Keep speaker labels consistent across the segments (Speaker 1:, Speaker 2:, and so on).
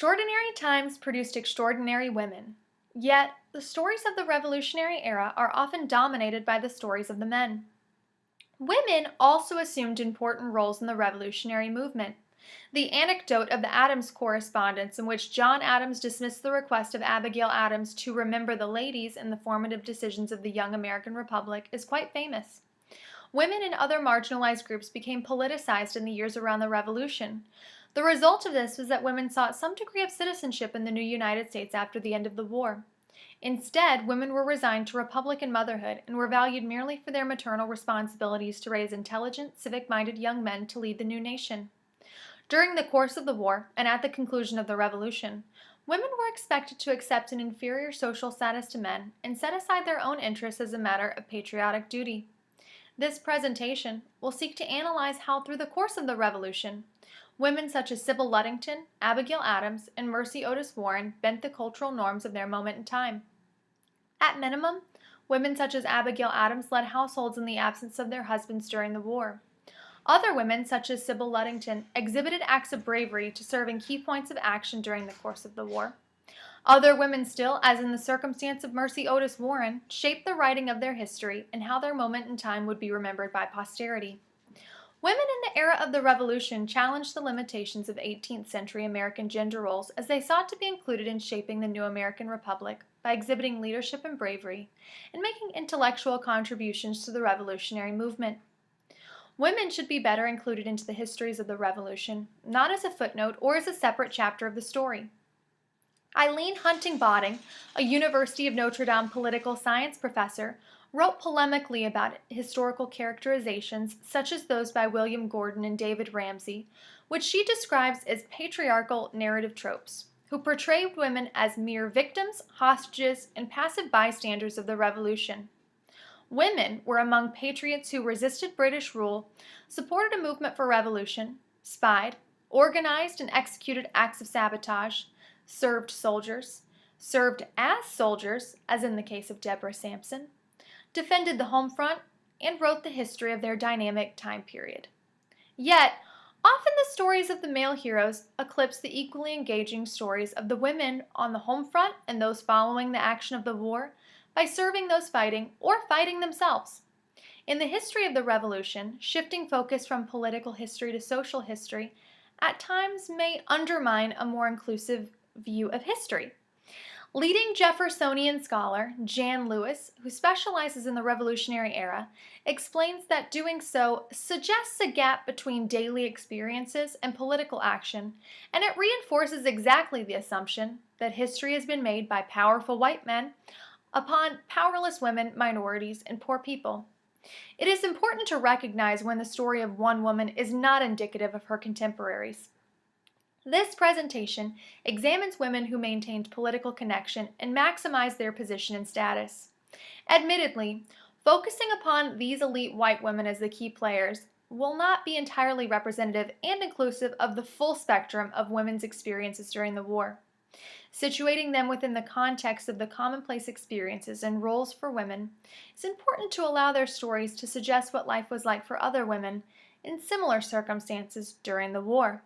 Speaker 1: Extraordinary times produced extraordinary women. Yet, the stories of the Revolutionary era are often dominated by the stories of the men. Women also assumed important roles in the revolutionary movement. The anecdote of the Adams correspondence, in which John Adams dismissed the request of Abigail Adams to remember the ladies in the formative decisions of the young American Republic, is quite famous. Women and other marginalized groups became politicized in the years around the Revolution. The result of this was that women sought some degree of citizenship in the new United States after the end of the war. Instead, women were resigned to Republican motherhood and were valued merely for their maternal responsibilities to raise intelligent, civic-minded young men to lead the new nation. During the course of the war, and at the conclusion of the Revolution, women were expected to accept an inferior social status to men and set aside their own interests as a matter of patriotic duty. This presentation will seek to analyze how, through the course of the Revolution, women such as Sybil Ludington, Abigail Adams, and Mercy Otis Warren bent the cultural norms of their moment in time. At minimum, women such as Abigail Adams led households in the absence of their husbands during the war. Other women, such as Sybil Ludington, exhibited acts of bravery to serve in key points of action during the course of the war. Other women still, as in the circumstance of Mercy Otis Warren, shaped the writing of their history and how their moment in time would be remembered by posterity. Women in the era of the Revolution challenged the limitations of 18th century American gender roles as they sought to be included in shaping the new American Republic by exhibiting leadership and bravery and making intellectual contributions to the revolutionary movement. Women should be better included into the histories of the Revolution, not as a footnote or as a separate chapter of the story. Eileen Hunting-Botting, a University of Notre Dame political science professor, wrote polemically about historical characterizations such as those by William Gordon and David Ramsay, which she describes as patriarchal narrative tropes, who portrayed women as mere victims, hostages, and passive bystanders of the Revolution. Women were among patriots who resisted British rule, supported a movement for revolution, spied, organized and executed acts of sabotage, served soldiers, served as soldiers, as in the case of Deborah Sampson, defended the home front, and wrote the history of their dynamic time period. Yet, often the stories of the male heroes eclipse the equally engaging stories of the women on the home front and those following the action of the war by serving those fighting or fighting themselves. In the history of the Revolution, shifting focus from political history to social history at times may undermine a more inclusive view of history. Leading Jeffersonian scholar Jan Lewis, who specializes in the Revolutionary era, explains that doing so suggests a gap between daily experiences and political action, and it reinforces exactly the assumption that history has been made by powerful white men upon powerless women, minorities, and poor people. It is important to recognize when the story of one woman is not indicative of her contemporaries. This presentation examines women who maintained political connection and maximized their position and status. Admittedly, focusing upon these elite white women as the key players will not be entirely representative and inclusive of the full spectrum of women's experiences during the war. Situating them within the context of the commonplace experiences and roles for women is important to allow their stories to suggest what life was like for other women in similar circumstances during the war.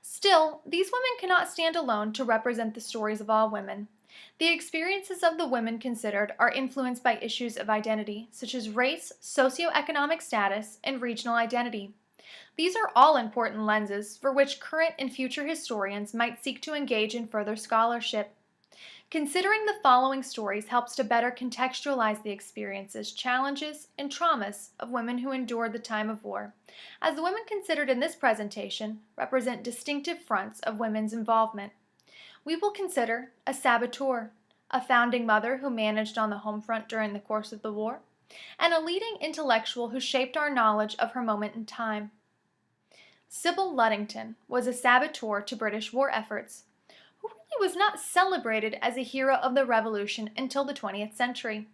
Speaker 1: Still, these women cannot stand alone to represent the stories of all women. The experiences of the women considered are influenced by issues of identity, such as race, socioeconomic status, and regional identity. These are all important lenses for which current and future historians might seek to engage in further scholarship. Considering the following stories helps to better contextualize the experiences, challenges, and traumas of women who endured the time of war, as the women considered in this presentation represent distinctive fronts of women's involvement. We will consider a saboteur, a founding mother who managed on the home front during the course of the war, and a leading intellectual who shaped our knowledge of her moment in time. Sybil Ludington was a saboteur to British war efforts, who really was not celebrated as a hero of the Revolution until the 20th century.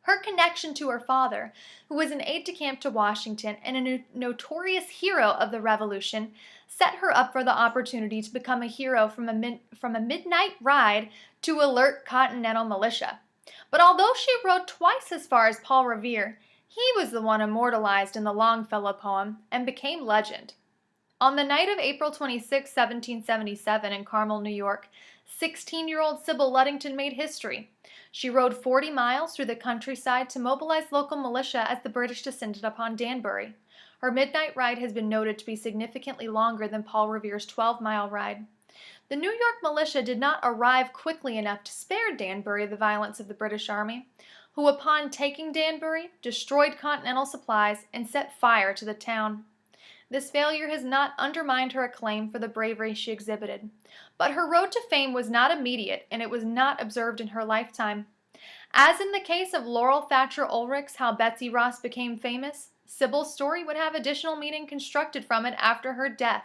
Speaker 1: Her connection to her father, who was an aide-de-camp to Washington and a notorious hero of the Revolution, set her up for the opportunity to become a hero from a midnight ride to alert Continental militia. But although she rode twice as far as Paul Revere, he was the one immortalized in the Longfellow poem and became legend. On the night of April 26, 1777, in Carmel, New York, 16-year-old Sybil Ludington made history. She rode 40 miles through the countryside to mobilize local militia as the British descended upon Danbury. Her midnight ride has been noted to be significantly longer than Paul Revere's 12-mile ride. The New York militia did not arrive quickly enough to spare Danbury the violence of the British Army, who, upon taking Danbury, destroyed Continental supplies and set fire to the town. This failure has not undermined her acclaim for the bravery she exhibited, but her road to fame was not immediate, and it was not observed in her lifetime. As in the case of Laurel Thatcher Ulrich's How Betsy Ross Became Famous, Sybil's story would have additional meaning constructed from it after her death.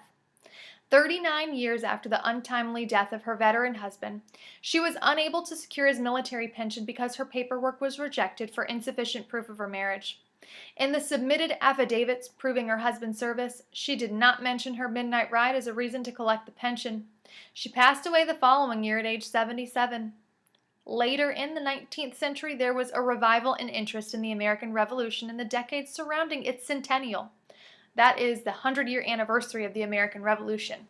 Speaker 1: 39 years after the untimely death of her veteran husband, she was unable to secure his military pension because her paperwork was rejected for insufficient proof of her marriage. In the submitted affidavits proving her husband's service, she did not mention her midnight ride as a reason to collect the pension. She passed away the following year at age 77. Later in the 19th century, there was a revival in interest in the American Revolution in the decades surrounding its centennial. That is, the 100-year anniversary of the American Revolution.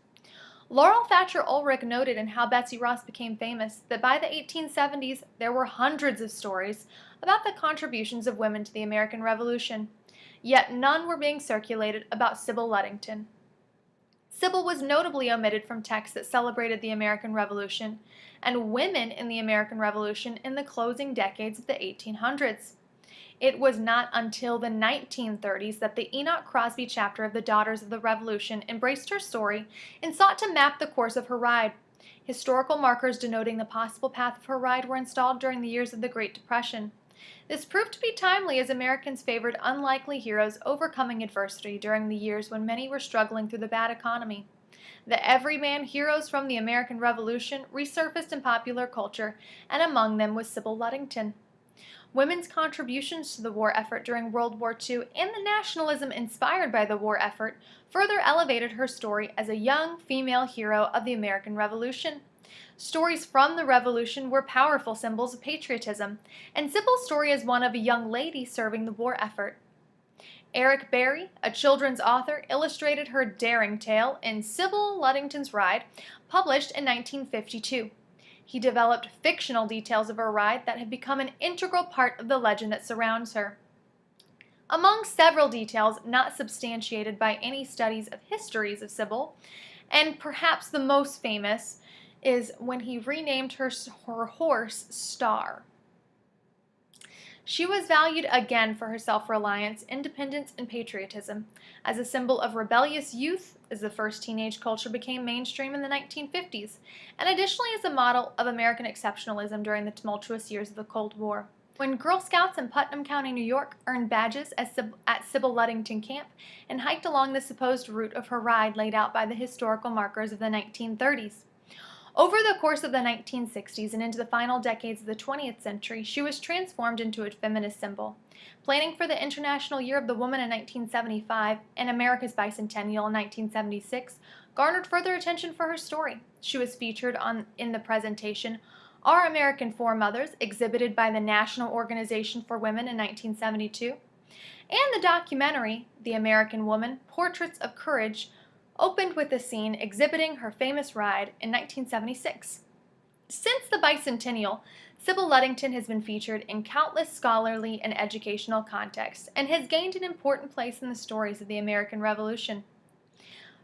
Speaker 1: Laurel Thatcher Ulrich noted in How Betsy Ross Became Famous that by the 1870s there were hundreds of stories about the contributions of women to the American Revolution, yet none were being circulated about Sybil Ludington. Sybil was notably omitted from texts that celebrated the American Revolution and women in the American Revolution in the closing decades of the 1800s. It was not until the 1930s that the Enoch Crosby chapter of the Daughters of the Revolution embraced her story and sought to map the course of her ride. Historical markers denoting the possible path of her ride were installed during the years of the Great Depression. This proved to be timely as Americans favored unlikely heroes overcoming adversity during the years when many were struggling through the bad economy. The everyman heroes from the American Revolution resurfaced in popular culture, and among them was Sybil Ludington. Women's contributions to the war effort during World War II and the nationalism inspired by the war effort further elevated her story as a young female hero of the American Revolution. Stories from the Revolution were powerful symbols of patriotism, and Sybil's story is one of a young lady serving the war effort. Eric Berry, a children's author, illustrated her daring tale in Sybil Ludington's Ride, published in 1952. He developed fictional details of her ride that have become an integral part of the legend that surrounds her. Among several details not substantiated by any studies of histories of Sybil, and perhaps the most famous, is when he renamed her horse Star. She was valued again for her self-reliance, independence, and patriotism, as a symbol of rebellious youth as the first teenage culture became mainstream in the 1950s, and additionally as a model of American exceptionalism during the tumultuous years of the Cold War. When Girl Scouts in Putnam County, New York, earned badges at Sybil Ludington Camp and hiked along the supposed route of her ride laid out by the historical markers of the 1930s. Over the course of the 1960s and into the final decades of the 20th century, she was transformed into a feminist symbol. Planning for the International Year of the Woman in 1975 and America's Bicentennial in 1976 garnered further attention for her story. She was featured in the presentation Our American Foremothers, exhibited by the National Organization for Women in 1972, and the documentary The American Woman, Portraits of Courage, opened with a scene exhibiting her famous ride in 1976. Since the bicentennial, Sybil Ludington has been featured in countless scholarly and educational contexts and has gained an important place in the stories of the American Revolution.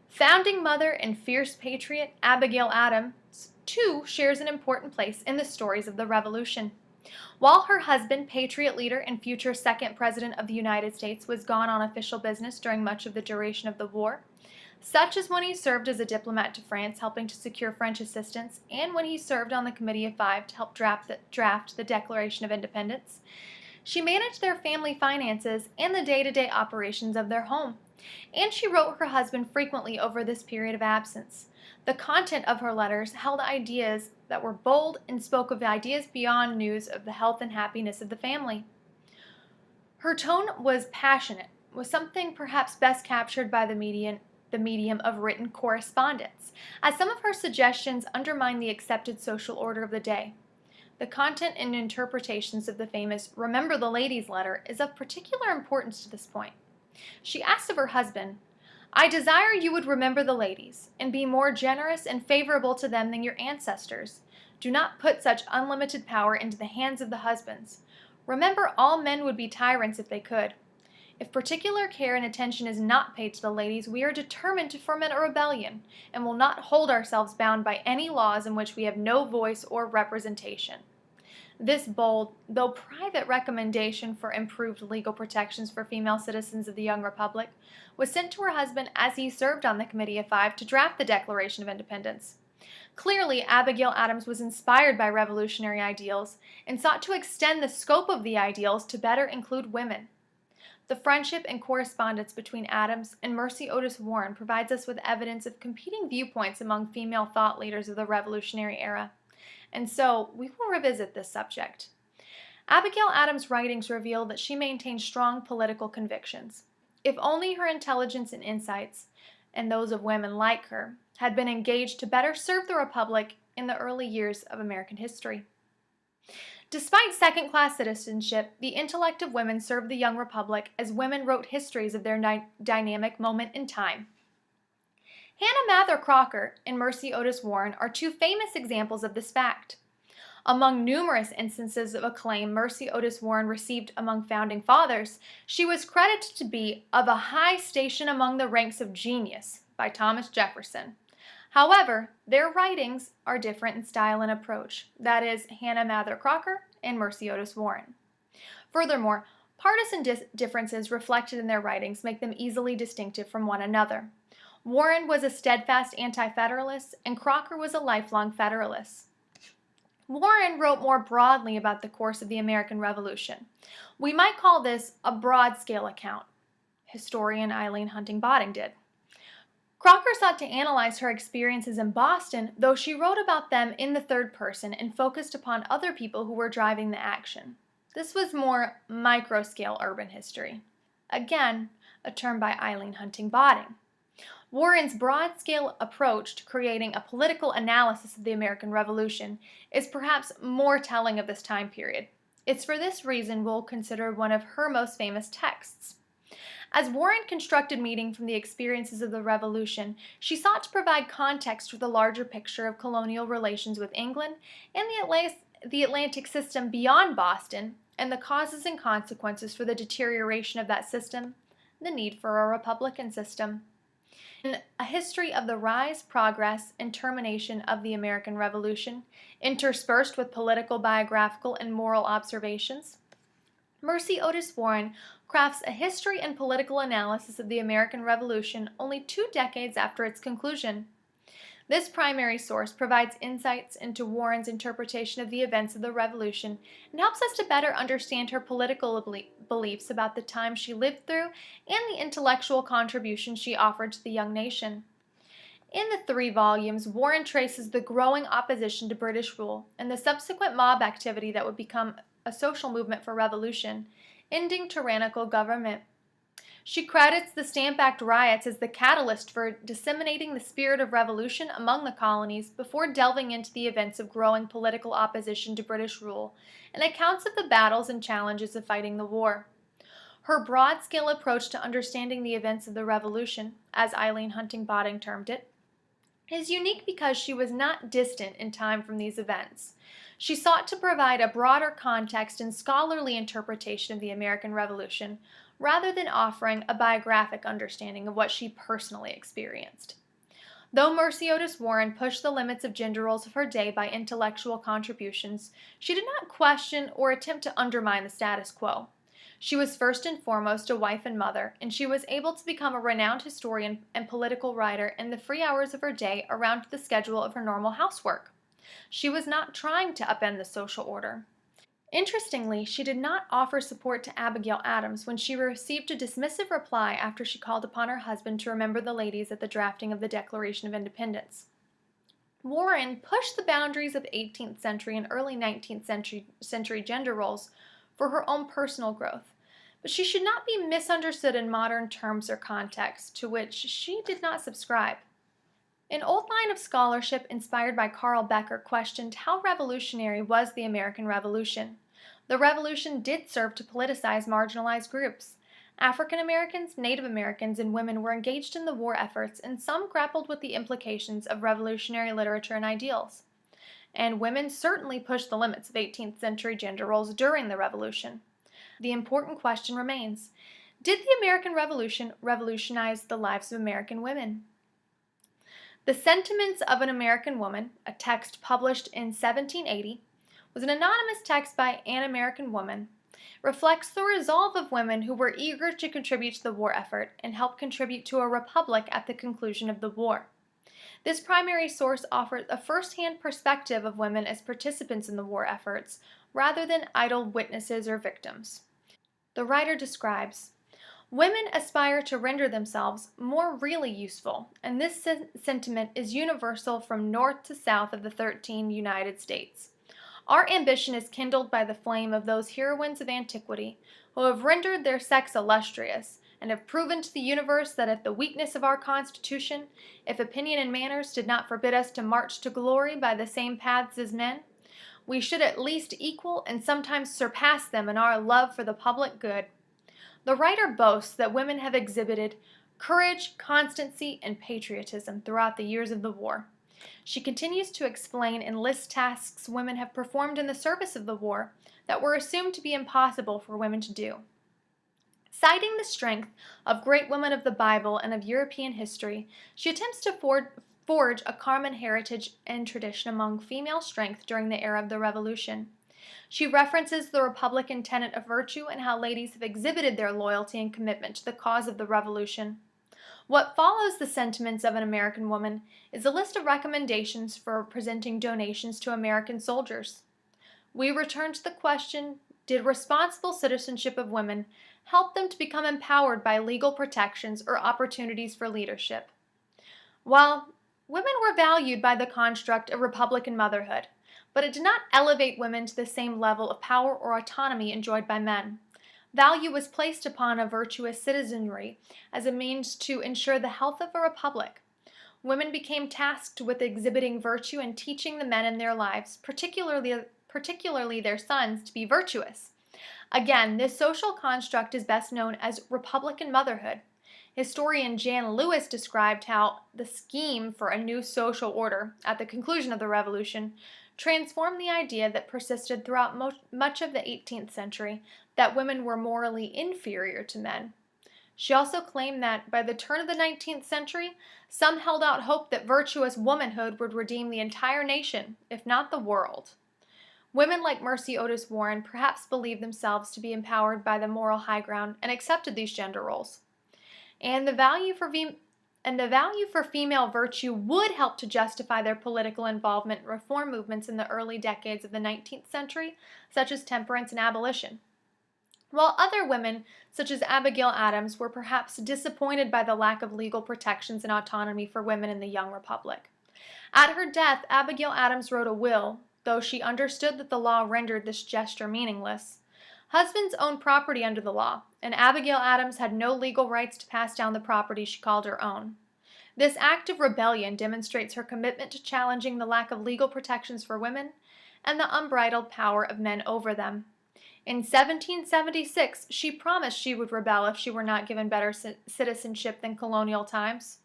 Speaker 1: Founding mother and fierce patriot Abigail Adams, too, shares an important place in the stories of the Revolution. While her husband, patriot leader and future second president of the United States, was gone on official business during much of the duration of the war, such as when he served as a diplomat to France helping to secure French assistance, and when he served on the Committee of Five to help draft the Declaration of Independence, she managed their family finances and the day-to-day operations of their home, and she wrote her husband frequently over this period of absence. The content of her letters held ideas that were bold and spoke of ideas beyond news of the health and happiness of the family. Her tone was passionate, was something perhaps best captured by the medium of written correspondence, as some of her suggestions undermine the accepted social order of the day. The content and interpretations of the famous Remember the Ladies letter is of particular importance to this point. She asked of her husband, I desire you would remember the ladies, and be more generous and favorable to them than your ancestors. Do not put such unlimited power into the hands of the husbands. Remember, all men would be tyrants if they could. If particular care and attention is not paid to the ladies, we are determined to foment a rebellion, and will not hold ourselves bound by any laws in which we have no voice or representation. This bold, though private recommendation for improved legal protections for female citizens of the young republic was sent to her husband as he served on the Committee of Five to draft the Declaration of Independence. Clearly, Abigail Adams was inspired by revolutionary ideals and sought to extend the scope of the ideals to better include women. The friendship and correspondence between Adams and Mercy Otis Warren provides us with evidence of competing viewpoints among female thought leaders of the Revolutionary era. And so, we will revisit this subject. Abigail Adams' writings reveal that she maintained strong political convictions. If only her intelligence and insights, and those of women like her, had been engaged to better serve the Republic in the early years of American history. Despite second-class citizenship, the intellect of women served the young republic as women wrote histories of their dynamic moment in time. Hannah Mather Crocker and Mercy Otis Warren are two famous examples of this fact. Among numerous instances of acclaim Mercy Otis Warren received among founding fathers, she was credited to be of a high station among the ranks of genius by Thomas Jefferson. However, their writings are different in style and approach, that is, Hannah Mather Crocker and Mercy Otis Warren. Furthermore, partisan differences reflected in their writings make them easily distinctive from one another. Warren was a steadfast anti-federalist, and Crocker was a lifelong federalist. Warren wrote more broadly about the course of the American Revolution. We might call this a broad-scale account. Historian Eileen Hunting Botting did. Crocker sought to analyze her experiences in Boston, though she wrote about them in the third person and focused upon other people who were driving the action. This was more micro-scale urban history. Again, a term by Eileen Hunting Botting. Warren's broad-scale approach to creating a political analysis of the American Revolution is perhaps more telling of this time period. It's for this reason we'll consider one of her most famous texts. As Warren constructed meaning from the experiences of the Revolution, she sought to provide context for the larger picture of colonial relations with England and the Atlantic system beyond Boston, and the causes and consequences for the deterioration of that system, the need for a republican system. In A History of the Rise, Progress, and Termination of the American Revolution, interspersed with political, biographical, and moral observations, Mercy Otis Warren crafts a history and political analysis of the American Revolution only 2 decades after its conclusion. This primary source provides insights into Warren's interpretation of the events of the Revolution and helps us to better understand her political beliefs about the time she lived through and the intellectual contribution she offered to the young nation. In the 3 volumes, Warren traces the growing opposition to British rule and the subsequent mob activity that would become a social movement for revolution, ending tyrannical government. She credits the Stamp Act riots as the catalyst for disseminating the spirit of revolution among the colonies before delving into the events of growing political opposition to British rule and accounts of the battles and challenges of fighting the war. Her broad-scale approach to understanding the events of the Revolution, as Eileen Hunting Botting termed it, is unique because she was not distant in time from these events. She sought to provide a broader context and scholarly interpretation of the American Revolution, rather than offering a biographic understanding of what she personally experienced. Though Mercy Otis Warren pushed the limits of gender roles of her day by intellectual contributions, she did not question or attempt to undermine the status quo. She was first and foremost a wife and mother, and she was able to become a renowned historian and political writer in the free hours of her day around the schedule of her normal housework. She was not trying to upend the social order. Interestingly, she did not offer support to Abigail Adams when she received a dismissive reply after she called upon her husband to remember the ladies at the drafting of the Declaration of Independence. Warren pushed the boundaries of 18th century and early 19th century gender roles for her own personal growth, but she should not be misunderstood in modern terms or contexts to which she did not subscribe. An old line of scholarship inspired by Carl Becker questioned how revolutionary was the American Revolution. The Revolution did serve to politicize marginalized groups. African Americans, Native Americans, and women were engaged in the war efforts, and some grappled with the implications of revolutionary literature and ideals. And women certainly pushed the limits of 18th century gender roles during the Revolution. The important question remains: did the American Revolution revolutionize the lives of American women? The Sentiments of an American Woman, a text published in 1780, was an anonymous text by an American woman, reflects the resolve of women who were eager to contribute to the war effort and help contribute to a republic at the conclusion of the war. This primary source offers a first-hand perspective of women as participants in the war efforts, rather than idle witnesses or victims. The writer describes, "Women aspire to render themselves more really useful, and this sentiment is universal from north to south of the 13 United States. Our ambition is kindled by the flame of those heroines of antiquity who have rendered their sex illustrious, and have proven to the universe that if the weakness of our Constitution, if opinion and manners did not forbid us to march to glory by the same paths as men, we should at least equal and sometimes surpass them in our love for the public good." The writer boasts that women have exhibited courage, constancy, and patriotism throughout the years of the war. She continues to explain and list tasks women have performed in the service of the war that were assumed to be impossible for women to do. Citing the strength of great women of the Bible and of European history, she attempts to forge a common heritage and tradition among female strength during the era of the Revolution. She references the Republican tenet of virtue and how ladies have exhibited their loyalty and commitment to the cause of the Revolution. What follows the Sentiments of an American Woman is a list of recommendations for presenting donations to American soldiers. We return to the question, did responsible citizenship of women help them to become empowered by legal protections or opportunities for leadership? While women were valued by the construct of Republican motherhood, but it did not elevate women to the same level of power or autonomy enjoyed by men. Value was placed upon a virtuous citizenry as a means to ensure the health of a republic. Women became tasked with exhibiting virtue and teaching the men in their lives, particularly their sons, to be virtuous. Again, this social construct is best known as Republican motherhood. Historian Jan Lewis described how the scheme for a new social order at the conclusion of the Revolution transformed the idea that persisted throughout much of the 18th century that women were morally inferior to men. She also claimed that by the turn of the 19th century, some held out hope that virtuous womanhood would redeem the entire nation, if not the world. Women like Mercy Otis Warren perhaps believed themselves to be empowered by the moral high ground and accepted these gender roles. And the value for female virtue would help to justify their political involvement in reform movements in the early decades of the 19th century, such as temperance and abolition. While other women, such as Abigail Adams, were perhaps disappointed by the lack of legal protections and autonomy for women in the young republic. At her death, Abigail Adams wrote a will, though she understood that the law rendered this gesture meaningless. Husbands owned property under the law, and Abigail Adams had no legal rights to pass down the property she called her own. This act of rebellion demonstrates her commitment to challenging the lack of legal protections for women and the unbridled power of men over them. In 1776, she promised she would rebel if she were not given better citizenship than colonial times.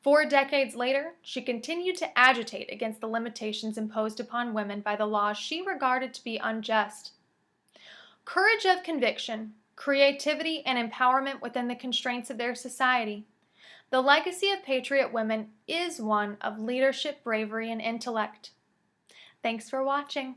Speaker 1: 4 decades later, she continued to agitate against the limitations imposed upon women by the laws she regarded to be unjust. Courage of conviction, creativity, and empowerment within the constraints of their society. The legacy of patriot women is one of leadership, bravery, and intellect. Thanks for watching.